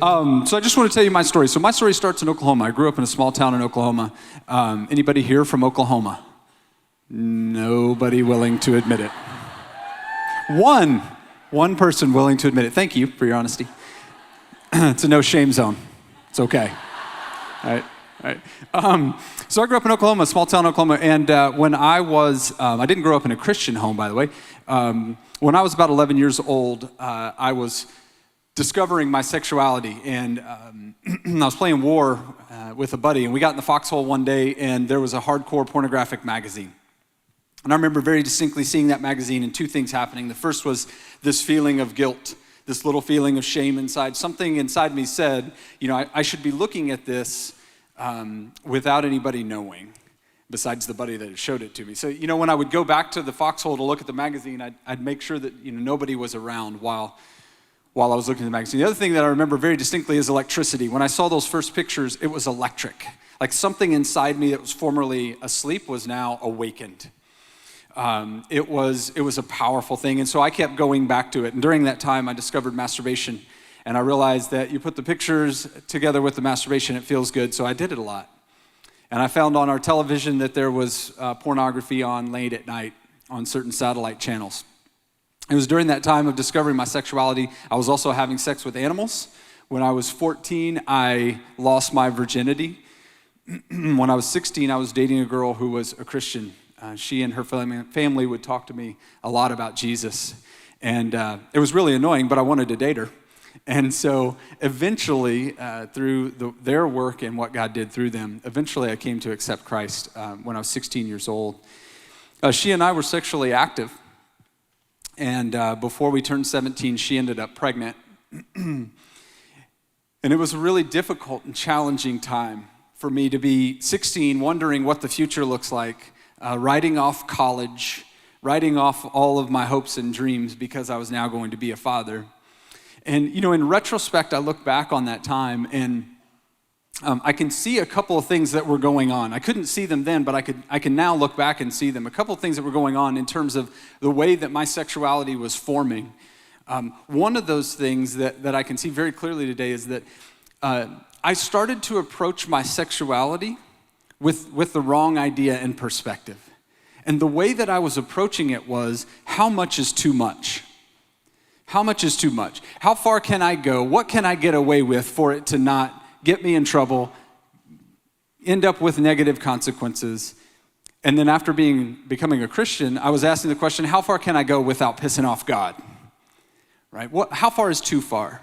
So I just want to tell you my story. So my story starts in Oklahoma. I grew up in a small town in Oklahoma. Anybody here from Oklahoma? Nobody willing to admit it. One person willing to admit it. Thank you for your honesty. It's a no shame zone. It's okay. All right. So I grew up in Oklahoma, small town Oklahoma, and when I was, I didn't grow up in a Christian home, by the way. When I was about 11 years old, I was discovering my sexuality, and I was playing war with a buddy, and we got in the foxhole one day, and there was a hardcore pornographic magazine. And I remember very distinctly seeing that magazine and two things happening. The first was this feeling of guilt, this little feeling of shame inside. Something inside me said, I should be looking at this without anybody knowing, besides the buddy that had showed it to me. So, when I would go back to the foxhole to look at the magazine, I'd make sure that, nobody was around while I was looking at the magazine. The other thing that I remember very distinctly is electricity. When I saw those first pictures, it was electric. Like something inside me that was formerly asleep was now awakened. It was a powerful thing, and so I kept going back to it. And during that time, I discovered masturbation, and I realized that you put the pictures together with the masturbation, it feels good, so I did it a lot. And I found on our television that there was pornography on late at night on certain satellite channels. It was during that time of discovering my sexuality. I was also having sex with animals. When I was 14, I lost my virginity. When I was 16, I was dating a girl who was a Christian. She and her family would talk to me a lot about Jesus. And it was really annoying, but I wanted to date her. And so eventually, through their work and what God did through them, eventually I came to accept Christ when I was 16 years old. She and I were sexually active. And before we turned 17, she ended up pregnant. And it was a really difficult and challenging time for me to be 16, wondering what the future looks like, writing off college, writing off all of my hopes and dreams because I was now going to be a father. And, in retrospect, I look back on that time and I can see a couple of things that were going on. I couldn't see them then, but I can now look back and see them. A couple of things that were going on in terms of the way that my sexuality was forming. One of those things that I can see very clearly today is that I started to approach my sexuality with the wrong idea and perspective. And the way that I was approaching it was, how much is too much? How much is too much? How far can I go? What can I get away with for it to not get me in trouble, end up with negative consequences? And then after becoming a Christian, I was asking the question, how far can I go without pissing off God? Right? How far is too far?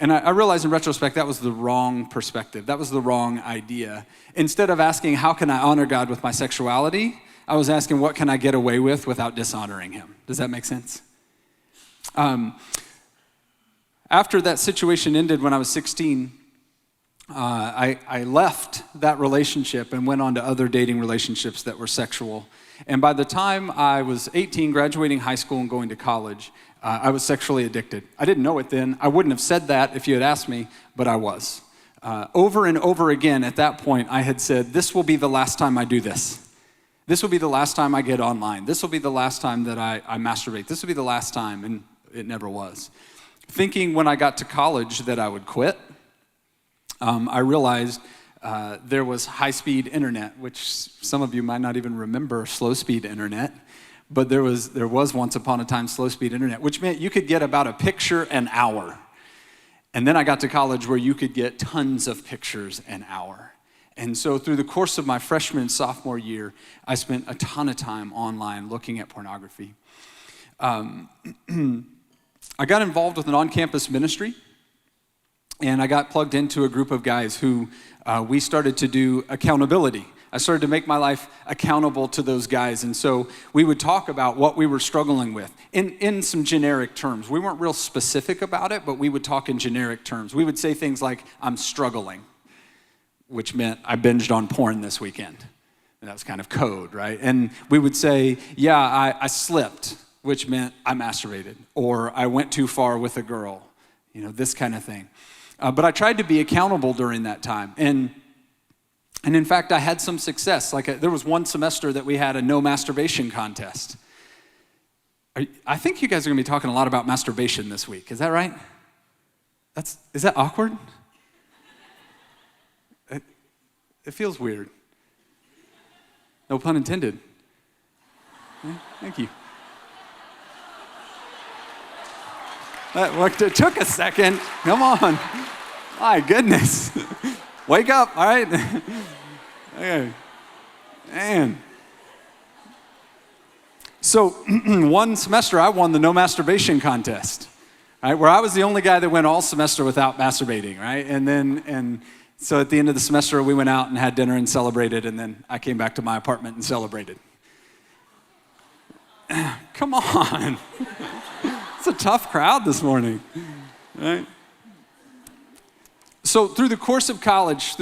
And I realized in retrospect that was the wrong perspective. That was the wrong idea. Instead of asking, how can I honor God with my sexuality? I was asking, what can I get away with without dishonoring him? Does that make sense? After that situation ended when I was 16, I left that relationship and went on to other dating relationships that were sexual. And by the time I was 18, graduating high school and going to college, I was sexually addicted. I didn't know it then. I wouldn't have said that if you had asked me, but I was. Over and over again at that point, I had said, this will be the last time I do this. This will be the last time I get online. This will be the last time that I masturbate. This will be the last time, and it never was. Thinking when I got to college that I would quit, I realized there was high-speed internet, which some of you might not even remember slow-speed internet, but there was once upon a time slow-speed internet, which meant you could get about a picture an hour. And then I got to college where you could get tons of pictures an hour. And so through the course of my freshman and sophomore year, I spent a ton of time online looking at pornography. I got involved with an on-campus ministry, and I got plugged into a group of guys who we started to do accountability. I started to make my life accountable to those guys. And so we would talk about what we were struggling with in some generic terms. We weren't real specific about it, but we would talk in generic terms. We would say things like, I'm struggling, which meant I binged on porn this weekend. And that was kind of code, right? And we would say, yeah, I slipped, which meant I masturbated, or I went too far with a girl, this kind of thing. But I tried to be accountable during that time. And in fact, I had some success. There was one semester that we had a no masturbation contest. I think you guys are going to be talking a lot about masturbation this week. Is that right? Is that awkward? It feels weird. No pun intended. Yeah, thank you. It took a second. Come on. My goodness. Wake up, all right? Okay. Man. So one semester I won the no masturbation contest, right? Where I was the only guy that went all semester without masturbating, right? And so at the end of the semester we went out and had dinner and celebrated, and then I came back to my apartment and celebrated. Come on. It's a tough crowd this morning, right? So through the course of college,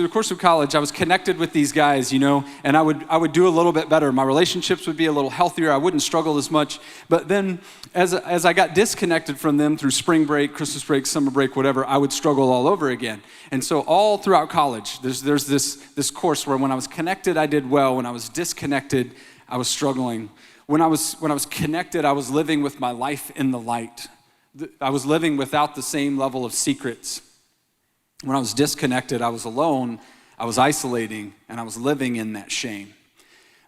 I was connected with these guys, and I would do a little bit better. My relationships would be a little healthier. I wouldn't struggle as much. But then as I got disconnected from them through spring break, Christmas break, summer break, whatever, I would struggle all over again. And so all throughout college, there's this course where when I was connected, I did well. When I was disconnected, I was struggling. When I was connected, I was living with my life in the light. I was living without the same level of secrets. When I was disconnected, I was alone, I was isolating, and I was living in that shame.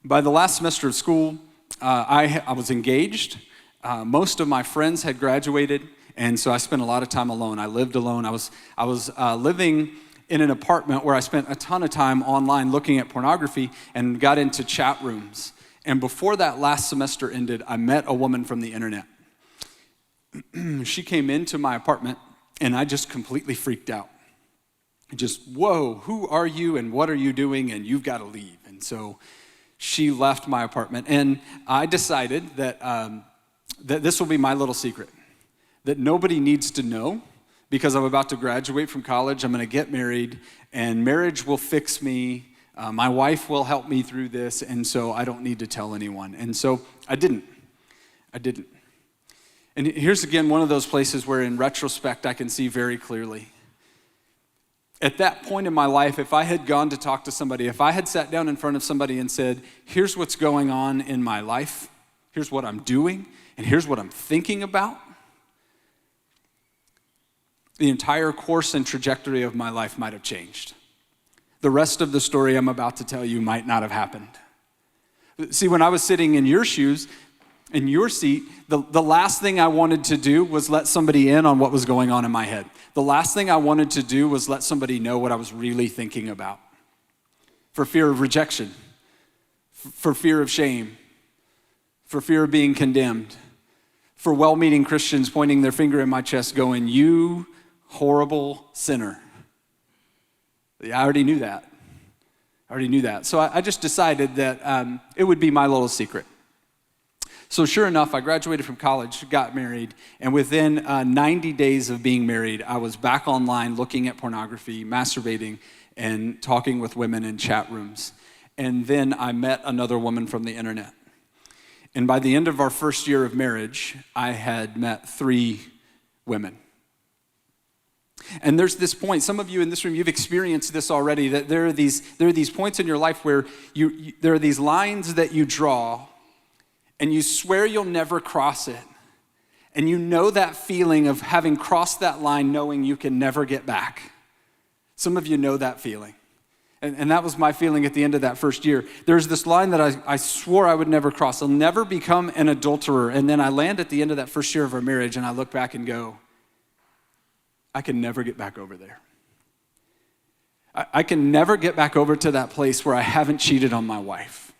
By the last semester of school, I was engaged. Most of my friends had graduated, and so I spent a lot of time alone. I lived alone. I was living in an apartment where I spent a ton of time online looking at pornography and got into chat rooms. And before that last semester ended, I met a woman from the internet. She came into my apartment, and I just completely freaked out. Just, whoa, who are you and what are you doing, and you've got to leave. And so she left my apartment, and I decided that this will be my little secret, that nobody needs to know, because I'm about to graduate from college, I'm going to get married, and marriage will fix me. My wife will help me through this, and so I don't need to tell anyone. And so I didn't. And here's again one of those places where in retrospect I can see very clearly. At that point in my life, if I had gone to talk to somebody, if I had sat down in front of somebody and said, here's what's going on in my life, here's what I'm doing, and here's what I'm thinking about, the entire course and trajectory of my life might have changed. The rest of the story I'm about to tell you might not have happened. See, when I was sitting in your shoes, in your seat, the last thing I wanted to do was let somebody in on what was going on in my head. The last thing I wanted to do was let somebody know what I was really thinking about. For fear of rejection, for fear of shame, for fear of being condemned, for well-meaning Christians pointing their finger in my chest going, you horrible sinner. I already knew that. So I just decided that it would be my little secret. So sure enough, I graduated from college, got married, and within 90 days of being married, I was back online looking at pornography, masturbating, and talking with women in chat rooms. And then I met another woman from the internet. And by the end of our first year of marriage, I had met 3 women. And there's this point, some of you in this room, you've experienced this already, that there are these points in your life where there are these lines that you draw, and you swear you'll never cross it. And you know that feeling of having crossed that line, knowing you can never get back. Some of you know that feeling. And that was my feeling at the end of that first year. There's this line that I swore I would never cross. I'll never become an adulterer. And then I land at the end of that first year of our marriage, and I look back and go, I can never get back over there. I can never get back over to that place where I haven't cheated on my wife.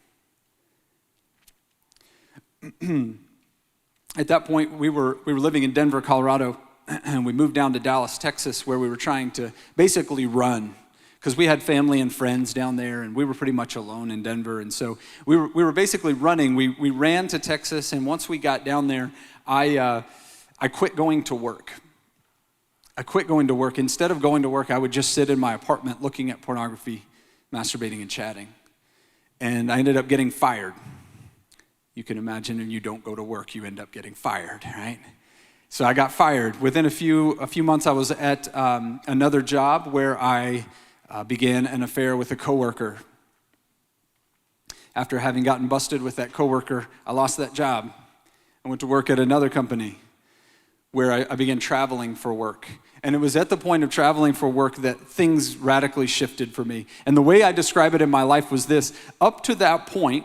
At that point, we were living in Denver, Colorado, and we moved down to Dallas, Texas, where we were trying to basically run, because we had family and friends down there, and we were pretty much alone in Denver. And so we were basically running. We ran to Texas, and once we got down there, I quit going to work. Instead of going to work, I would just sit in my apartment looking at pornography, masturbating, and chatting. And I ended up getting fired. You can imagine when you don't go to work, you end up getting fired, right? So I got fired. Within a few months, I was at another job where I began an affair with a coworker. After having gotten busted with that coworker, I lost that job. I went to work at another company where I began traveling for work. And it was at the point of traveling for work that things radically shifted for me. And the way I describe it in my life was this: up to that point,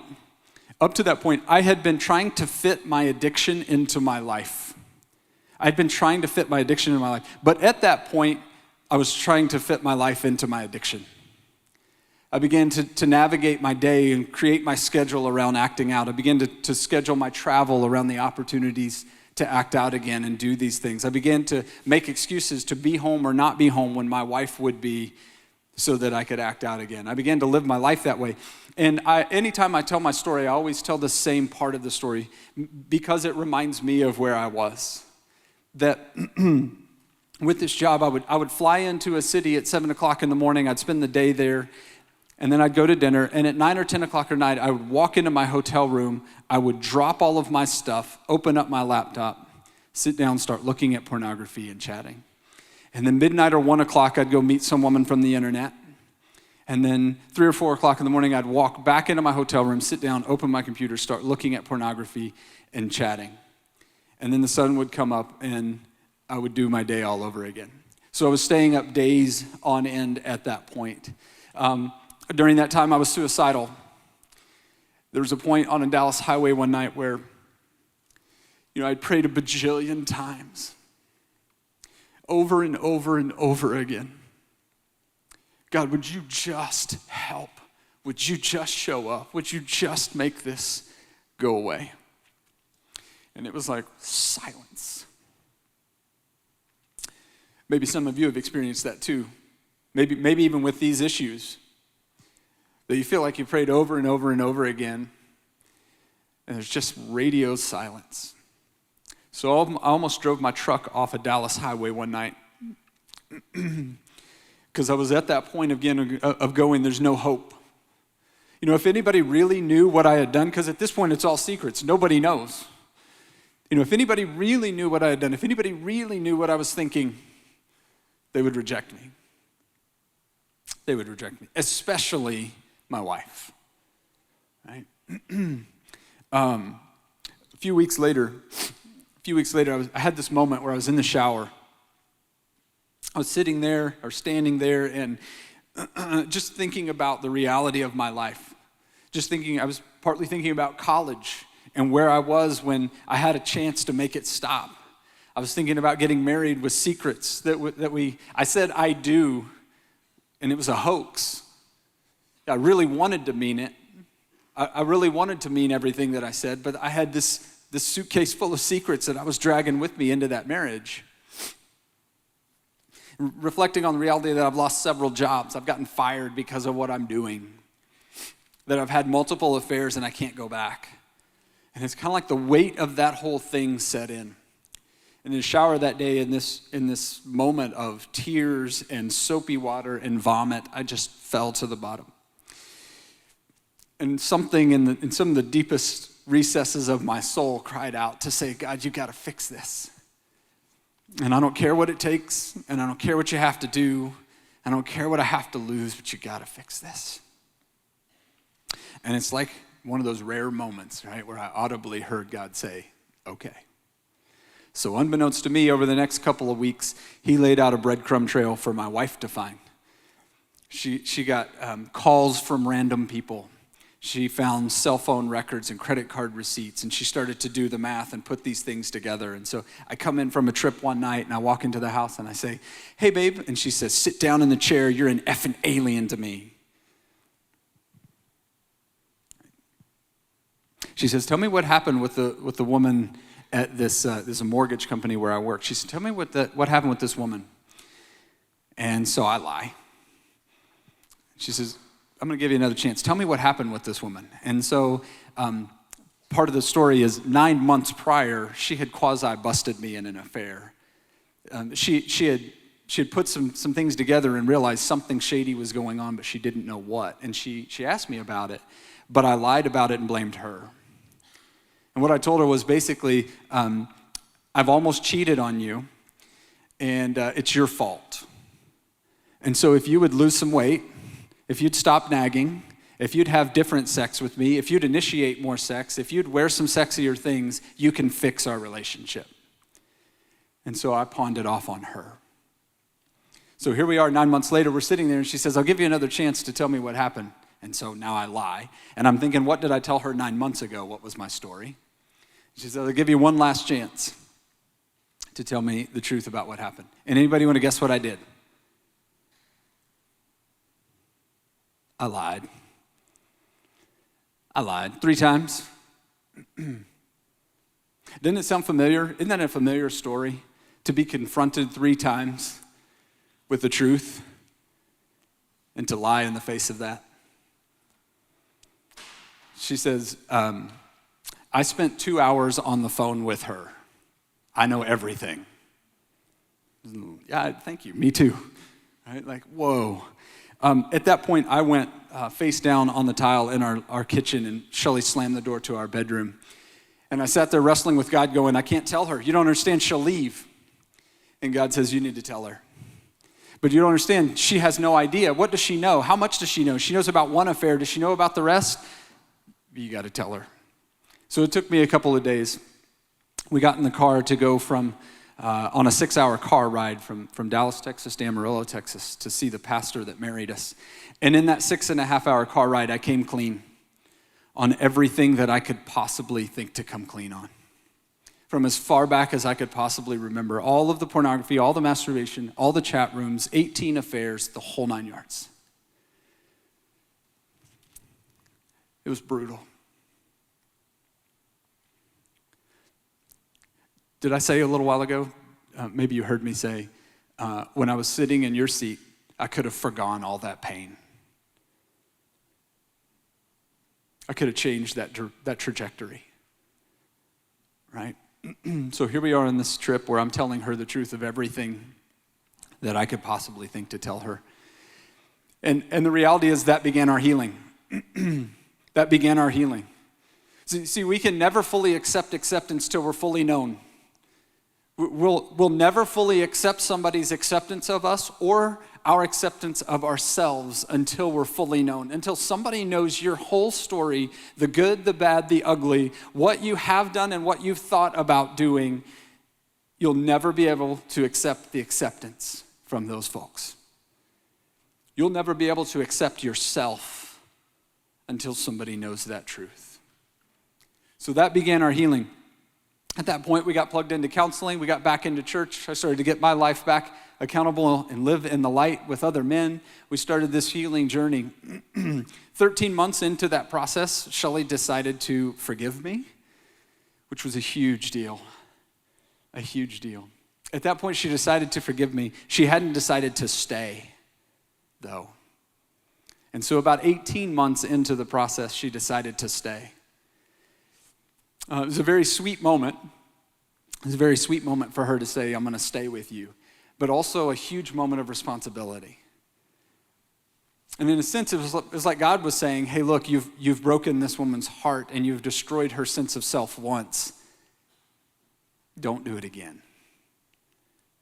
I had been trying to fit my addiction into my life. I'd been trying to fit my addiction into my life. But at that point, I was trying to fit my life into my addiction. I began to navigate my day and create my schedule around acting out. I began to schedule my travel around the opportunities to act out again and do these things. I began to make excuses to be home or not be home when my wife would be, so that I could act out again. I began to live my life that way. And anytime I tell my story, I always tell the same part of the story because it reminds me of where I was. That with this job, I would fly into a city at 7 o'clock in the morning. I'd spend the day there. And then I'd go to dinner, and at 9 or 10 o'clock at night, I would walk into my hotel room, I would drop all of my stuff, open up my laptop, sit down, start looking at pornography and chatting. And then midnight or 1 o'clock, I'd go meet some woman from the internet. And then 3 or 4 o'clock in the morning, I'd walk back into my hotel room, sit down, open my computer, start looking at pornography and chatting. And then the sun would come up, and I would do my day all over again. So I was staying up days on end at that point. During that time, I was suicidal. There was a point on a Dallas highway one night where, I'd prayed a bajillion times, over and over and over again. God, would you just help? Would you just show up? Would you just make this go away? And it was like silence. Maybe some of you have experienced that too. Maybe even with these issues. That you feel like you prayed over and over and over again, and there's just radio silence. So I almost drove my truck off a Dallas highway one night because I was at that point again of going, there's no hope. If anybody really knew what I had done, because at this point it's all secrets, nobody knows. If anybody really knew what I had done, if anybody really knew what I was thinking, they would reject me. They would reject me, especially my wife, right? A few weeks later, I had this moment where I was in the shower. I was sitting there or standing there and just thinking about the reality of my life. I was partly thinking about college and where I was when I had a chance to make it stop. I was thinking about getting married with secrets I said I do, and it was a hoax. I really wanted to mean it. I really wanted to mean everything that I said, but I had this suitcase full of secrets that I was dragging with me into that marriage. Reflecting on the reality that I've lost several jobs, I've gotten fired because of what I'm doing, that I've had multiple affairs and I can't go back. And it's kind of like the weight of that whole thing set in. In the shower that day, in this moment of tears and soapy water and vomit, I just fell to the bottom. And something in some of the deepest recesses of my soul cried out to say, God, you got to fix this. And I don't care what it takes, and I don't care what you have to do, I don't care what I have to lose, but you got to fix this. And it's like one of those rare moments, right, where I audibly heard God say, okay. So unbeknownst to me, over the next couple of weeks, he laid out a breadcrumb trail for my wife to find. She got calls from random people. She found cell phone records and credit card receipts, and she started to do the math and put these things together. And so I come in from a trip one night, and I walk into the house, and I say, hey, babe. And she says, sit down in the chair. You're an effing alien to me. She says, tell me what happened with the woman at this mortgage company where I work. She said, tell me what happened with this woman. And so I lie. She says, I'm going to give you another chance. Tell me what happened with this woman. And so part of the story is 9 months prior, she had quasi-busted me in an affair. She had put some things together and realized something shady was going on, but she didn't know what. And she asked me about it, but I lied about it and blamed her. And what I told her was basically, I've almost cheated on you, and it's your fault. And so if you would lose some weight, if you'd stop nagging, if you'd have different sex with me, if you'd initiate more sex, if you'd wear some sexier things, you can fix our relationship. And so I pawned it off on her. So here we are 9 months later, we're sitting there and she says, I'll give you another chance to tell me what happened. And so now I lie. And I'm thinking, what did I tell her 9 months ago? What was my story? She says, I'll give you one last chance to tell me the truth about what happened. And anybody want to guess what I did? I lied. I lied 3 times. Didn't it sound familiar? Isn't that a familiar story? To be confronted 3 times with the truth and to lie in the face of that. She says, I spent 2 hours on the phone with her. I know everything. Yeah, thank you. Me too. Right? Like, whoa. At that point, I went face down on the tile in our kitchen, and Shelly slammed the door to our bedroom. And I sat there wrestling with God going, I can't tell her. You don't understand, she'll leave. And God says, you need to tell her. But you don't understand, she has no idea. What does she know? How much does she know? She knows about one affair. Does she know about the rest? You got to tell her. So it took me a couple of days. We got in the car to go on a 6-hour car ride from Dallas, Texas to Amarillo, Texas, to see the pastor that married us. And in that 6.5-hour car ride, I came clean on everything that I could possibly think to come clean on. From as far back as I could possibly remember, all of the pornography, all the masturbation, all the chat rooms, 18 affairs, the whole 9 yards. It was brutal. Did I say a little while ago, maybe you heard me say, when I was sitting in your seat, I could have forgone all that pain. I could have changed that trajectory, right? So here we are on this trip where I'm telling her the truth of everything that I could possibly think to tell her. And the reality is that began our healing. That began our healing. See, we can never fully accept acceptance till we're fully known. We'll never fully accept somebody's acceptance of us or our acceptance of ourselves until we're fully known, until somebody knows your whole story, the good, the bad, the ugly, what you have done and what you've thought about doing. You'll never be able to accept the acceptance from those folks. You'll never be able to accept yourself until somebody knows that truth. So that began our healing. At that point, we got plugged into counseling. We got back into church. I started to get my life back accountable and live in the light with other men. We started this healing journey. 13 months into that process, Shelly decided to forgive me, which was a huge deal. A huge deal. At that point, she decided to forgive me. She hadn't decided to stay, though. And so about 18 months into the process, she decided to stay. It was a very sweet moment. It was a very sweet moment for her to say, I'm going to stay with you, but also a huge moment of responsibility. And in a sense, it was like God was saying, hey, look, you've broken this woman's heart and you've destroyed her sense of self once. Don't do it again.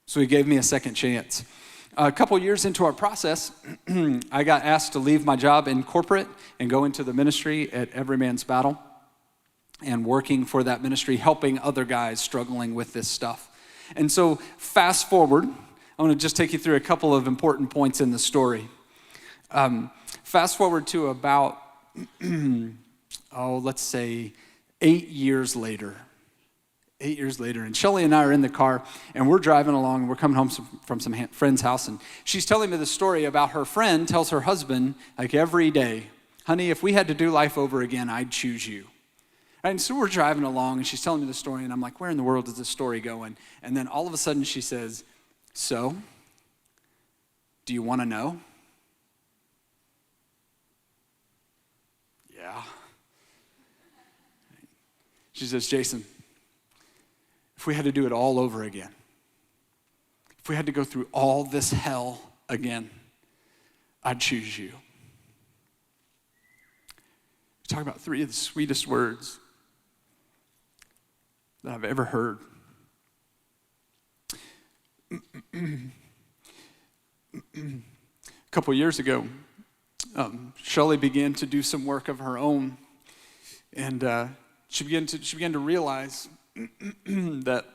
So he gave me a second chance. A couple years into our process, I got asked to leave my job in corporate and go into the ministry at Every Man's Battle, and working for that ministry, helping other guys struggling with this stuff. And so fast forward, I want to just take you through a couple of important points in the story. Fast forward to about, let's say 8 years later. 8 years later, and Shelly and I are in the car, and we're driving along, and we're coming home from some friend's house, and she's telling me the story about her friend tells her husband, like every day, honey, if we had to do life over again, I'd choose you. And so we're driving along, and she's telling me the story, and I'm like, where in the world is this story going? And then all of a sudden she says, so, do you want to know? Yeah. She says, Jason, if we had to do it all over again, if we had to go through all this hell again, I'd choose you. Talk about 3 of the sweetest words that I've ever heard. A couple years ago, Shelly began to do some work of her own, and she began to realize that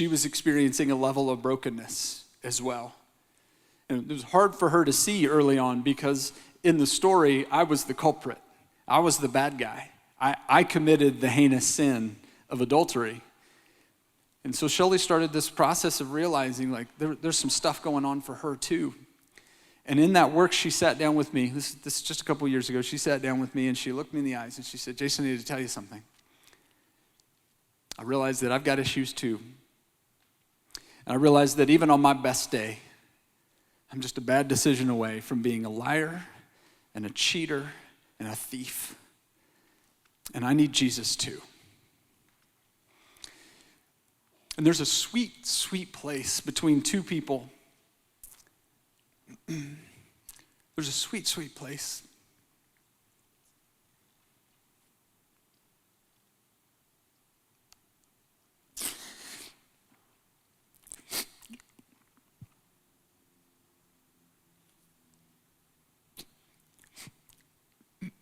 she was experiencing a level of brokenness as well. And it was hard for her to see early on because in the story, I was the culprit. I was the bad guy. I committed the heinous sin of adultery. And so Shelley started this process of realizing like there's some stuff going on for her too. And in that work, she sat down with me. This is just a couple years ago. She sat down with me and she looked me in the eyes and she said, Jason, I need to tell you something. I realized that I've got issues too. And I realized that even on my best day, I'm just a bad decision away from being a liar and a cheater and a thief. And I need Jesus too. And there's a sweet, sweet place between two people. There's a sweet, sweet place.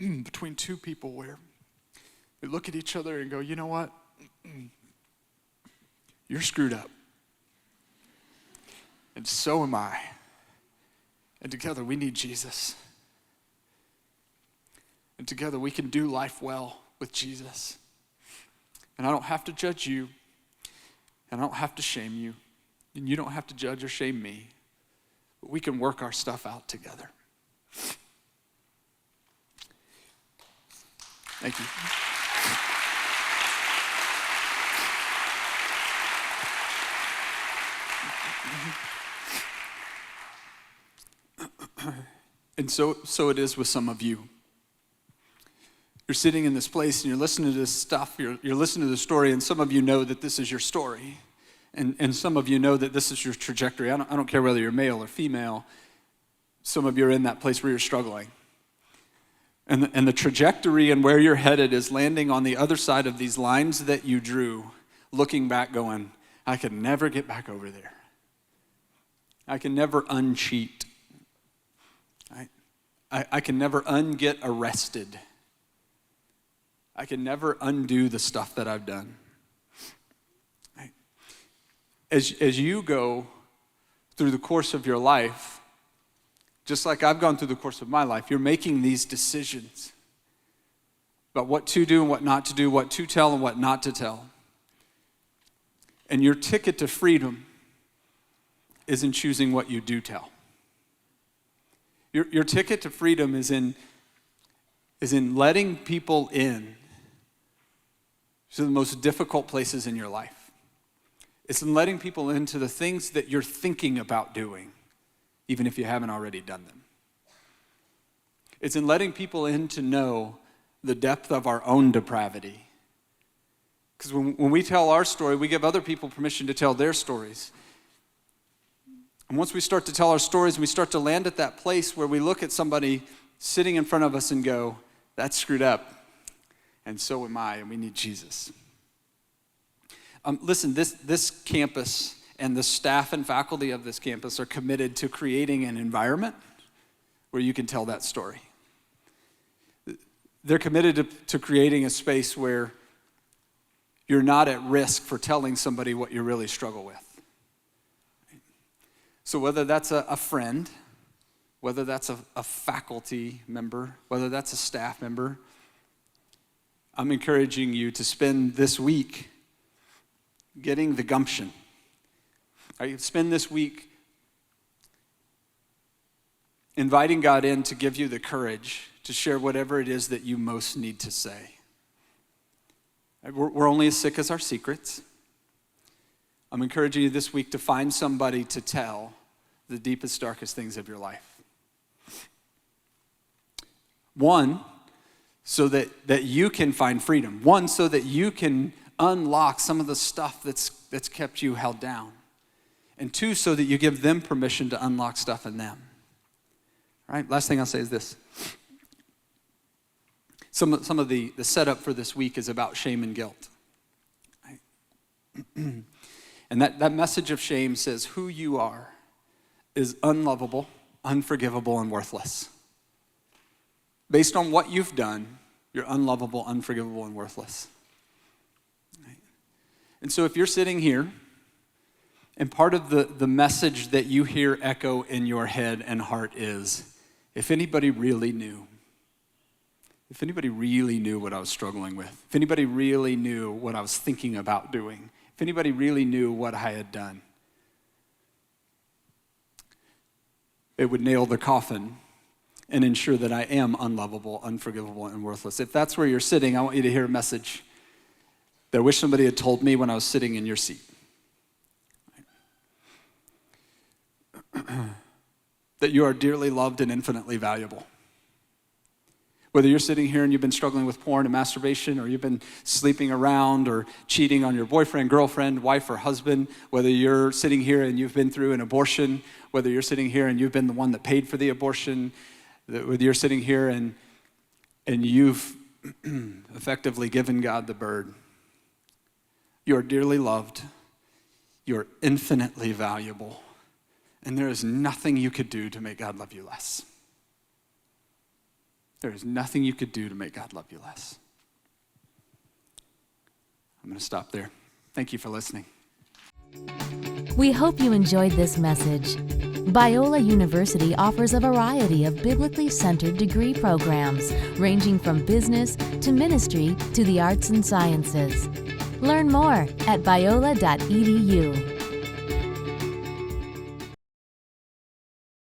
Between two people where we look at each other and go, you know what? You're screwed up. And so am I. And together we need Jesus. And together we can do life well with Jesus. And I don't have to judge you. And I don't have to shame you. And you don't have to judge or shame me. But we can work our stuff out together. Thank you. And so it is with some of you. You're sitting in this place and you're listening to this stuff, you're listening to the story, and some of you know that this is your story. And some of you know that this is your trajectory. I don't care whether you're male or female. Some of you are in that place where you're struggling. And the trajectory and where you're headed is landing on the other side of these lines that you drew, looking back going, I could never get back over there. I can never uncheat. I can never unget arrested. I can never undo the stuff that I've done. As you go through the course of your life, just like I've gone through the course of my life, you're making these decisions about what to do and what not to do, what to tell and what not to tell. And your ticket to freedom is in choosing what you do tell. Your ticket to freedom is in letting people in to the most difficult places in your life. It's in letting people into the things that you're thinking about doing, even if you haven't already done them. It's in letting people in to know the depth of our own depravity. Because when we tell our story, we give other people permission to tell their stories. And once we start to tell our stories and we start to land at that place where we look at somebody sitting in front of us and go, that's screwed up, and so am I, and we need Jesus. Listen, this campus and the staff and faculty of this campus are committed to creating an environment where you can tell that story. They're committed to creating a space where you're not at risk for telling somebody what you really struggle with. So whether that's a friend, whether that's a faculty member, whether that's a staff member, I'm encouraging you to spend this week getting the gumption. Spend this week inviting God in to give you the courage to share whatever it is that you most need to say. We're only as sick as our secrets. I'm encouraging you this week to find somebody to tell the deepest, darkest things of your life. One, so that you can find freedom. One, so that you can unlock some of the stuff that's kept you held down. And two, so that you give them permission to unlock stuff in them. All right, last thing I'll say is this. Some of the setup for this week is about shame and guilt. Right? And that message of shame says who you are is unlovable, unforgivable, and worthless. Based on what you've done, you're unlovable, unforgivable, and worthless. Right? And so if you're sitting here And part of the message that you hear echo in your head and heart is, if anybody really knew what I was struggling with, if anybody really knew what I was thinking about doing, if anybody really knew what I had done, it would nail the coffin and ensure that I am unlovable, unforgivable, and worthless. If that's where you're sitting, I want you to hear a message that I wish somebody had told me when I was sitting in your seat. That you are dearly loved and infinitely valuable. Whether you're sitting here and you've been struggling with porn and masturbation, or you've been sleeping around or cheating on your boyfriend, girlfriend, wife, or husband, whether you're sitting here and you've been through an abortion, whether you're sitting here and you've been the one that paid for the abortion, whether you're sitting here and you've effectively given God the bird, you are dearly loved, you are infinitely valuable, and there is nothing you could do to make God love you less. There is nothing you could do to make God love you less. I'm going to stop there. Thank you for listening. We hope you enjoyed this message. Biola University offers a variety of biblically centered degree programs, ranging from business to ministry to the arts and sciences. Learn more at biola.edu.